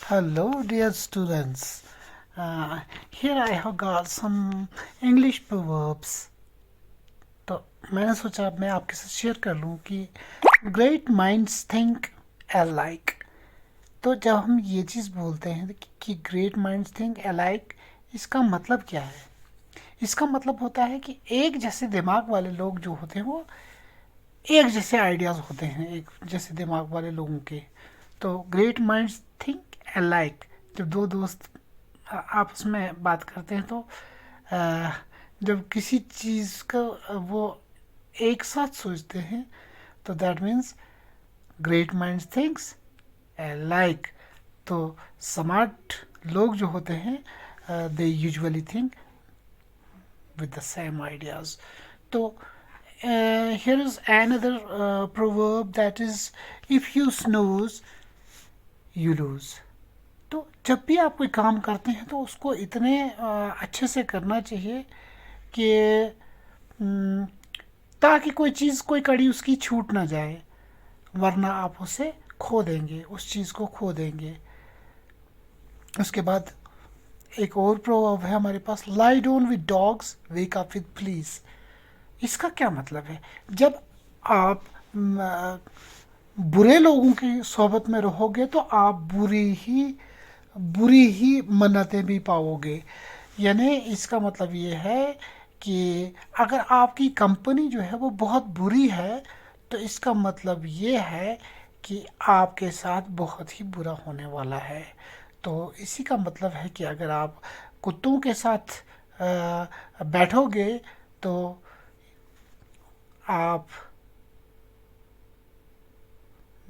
Hello, dear students. Here I have got some English proverbs. तो मैंने सोचा मैं आपके साथ शेयर कर लूँ कि ग्रेट माइंड्स थिंक अलाइक। तो जब हम ये चीज़ बोलते हैं कि ग्रेट माइंड्स थिंक अलाइक, इसका मतलब क्या है? इसका मतलब होता है कि एक जैसे दिमाग वाले लोग जो होते हैं वो एक जैसे आइडियाज़ होते हैं, एक जैसे दिमाग वाले लोगों के। तो ग्रेट माइंड्स थिंक अलाइक। जब दो दोस्त आपस में बात करते हैं तो अ, जब किसी चीज़ का वो एक साथ सोचते हैं तो that means great minds thinks like. तो स्मार्ट लोग जो होते हैं they usually think with the same ideas. तो here is another proverb, that is, if you snooze you lose। तो जब भी आप कोई काम करते हैं तो उसको इतने अच्छे से करना चाहिए कि हम्म, ताकि कोई चीज़, कोई कड़ी उसकी छूट ना जाए, वरना आप उसे खो देंगे, उस चीज़ को खो देंगे। उसके बाद एक और प्रोवर्ब है हमारे पास, lie down with dogs wake up with police. इसका क्या मतलब है? जब आप बुरे लोगों की सोबत में रहोगे तो आप बुरी ही मन्नतें भी पाओगे। यानी इसका मतलब ये है कि अगर आपकी कंपनी जो है वो बहुत बुरी है तो इसका मतलब ये है कि आपके साथ बहुत ही बुरा होने वाला है। तो इसी का मतलब है कि अगर आप कुत्तों के साथ बैठोगे तो आप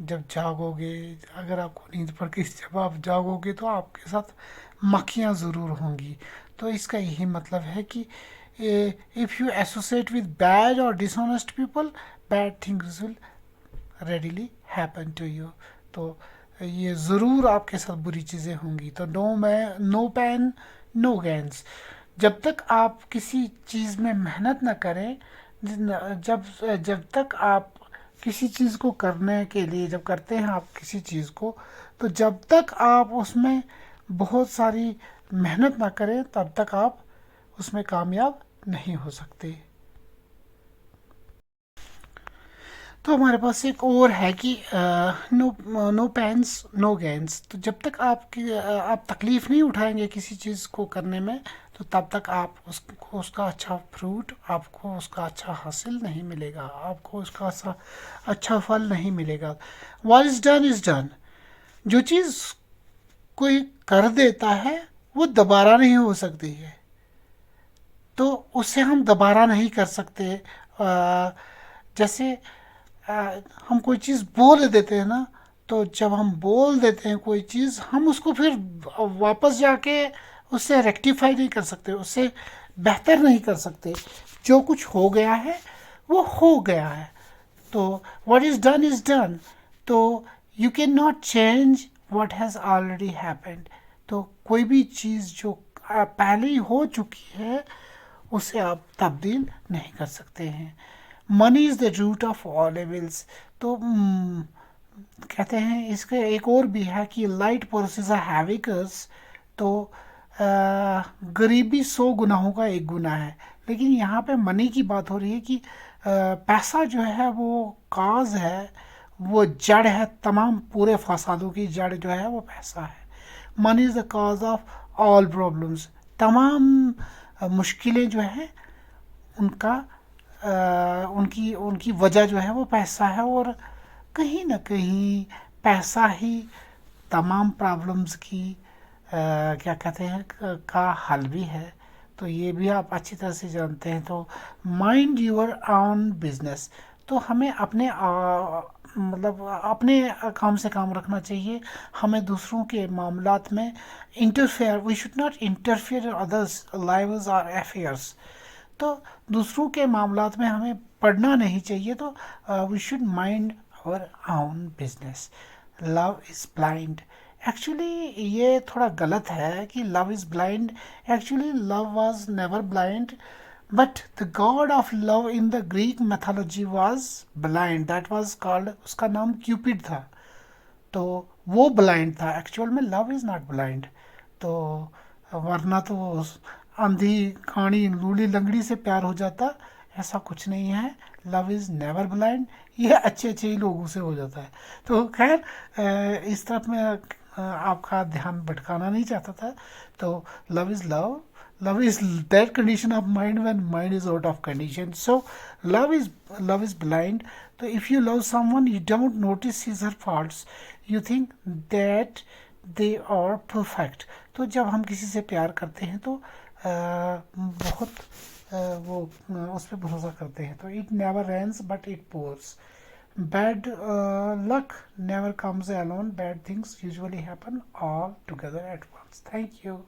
जब जागोगे, अगर आपको नींद पड़ गई, जब आप जागोगे तो आपके साथ मक्खियाँ ज़रूर होंगी। तो इसका यही मतलब है कि if you associate with bad और dishonest people, bad things will readily happen to you. तो ये ज़रूर आपके साथ बुरी चीज़ें होंगी। तो नो पेन नो गेन्स। जब तक आप किसी चीज़ में मेहनत ना करें, जब जब तक आप किसी चीज़ को करने के लिए, जब करते हैं आप किसी चीज़ को, तो जब तक आप उसमें बहुत सारी मेहनत ना करें तब तक आप उसमें कामयाब नहीं हो सकते। तो हमारे पास एक और है कि नो पेन्स नो गेन्स। तो जब तक आप तकलीफ़ नहीं उठाएंगे किसी चीज़ को करने में तो तब तक आप उसको, उसका अच्छा फ्रूट, आपको उसका अच्छा हासिल नहीं मिलेगा, आपको उसका अच्छा फल नहीं मिलेगा। What is done. जो चीज़ कोई कर देता है वो दोबारा नहीं हो सकती है, तो उससे हम दोबारा नहीं कर सकते। जैसे हम कोई चीज़ बोल देते हैं ना, तो जब हम बोल देते हैं कोई चीज़, हम उसको फिर वापस जाके उससे रेक्टिफाई नहीं कर सकते, उससे बेहतर नहीं कर सकते। जो कुछ हो गया है वो हो गया है। तो व्हाट इज़ डन। तो you can not change what has already happened. तो कोई भी चीज़ जो पहले ही हो चुकी है उसे आप तब्दील नहीं कर सकते हैं। Money is the root of all evils. तो कहते हैं, इसके एक और भी है कि light purses a heavy curse. तो गरीबी 100 गुनाहों का एक गुनाह है। लेकिन यहाँ पे मनी की बात हो रही है कि पैसा जो है वो काज है, वो जड़ है, तमाम पूरे फसादों की जड़ जो है वो पैसा है। Money is the cause of all problems. तमाम मुश्किलें जो हैं उनका उनकी उनकी वजह जो है वो पैसा है। और कहीं ना कहीं पैसा ही तमाम प्रॉब्लम्स की क्या कहते हैं का हल भी है। तो ये भी आप अच्छी तरह से जानते हैं। तो माइंड यूर ओन बिजनेस। तो हमें अपने मतलब अपने काम से काम रखना चाहिए। हमें दूसरों के मामलात में interfere, we should not interfere in others lives और अफेयर्स। तो दूसरों के मामलात में हमें पढ़ना नहीं चाहिए। तो we should mind our own business. Love is blind. Actually ये थोड़ा गलत है कि love is blind. Actually love was never blind, but the god of love in the Greek mythology was blind, that was called, उसका नाम Cupid था। तो वो ब्लाइंड था, एक्चुअल में लव इज़ नॉट ब्लाइंड। तो वरना तो अंधी काणी लूली लंगड़ी से प्यार हो जाता, ऐसा कुछ नहीं है। लव इज़ नेवर ब्लाइंड, ये अच्छे अच्छे ही लोगों से हो जाता है। तो खैर इस तरफ मैं आपका ध्यान भटकाना नहीं चाहता था। तो love is love, love is that condition of mind when mind is out of condition. So love is blind. So if you love someone, you don't notice his or faults, you think that they are perfect. तो जब हम किसी से प्यार करते हैं तो बहुत वो उस पर भरोसा करते हैं। तो it never rains but it pours. Bad luck never comes alone. Bad things usually happen all together at once. Thank you.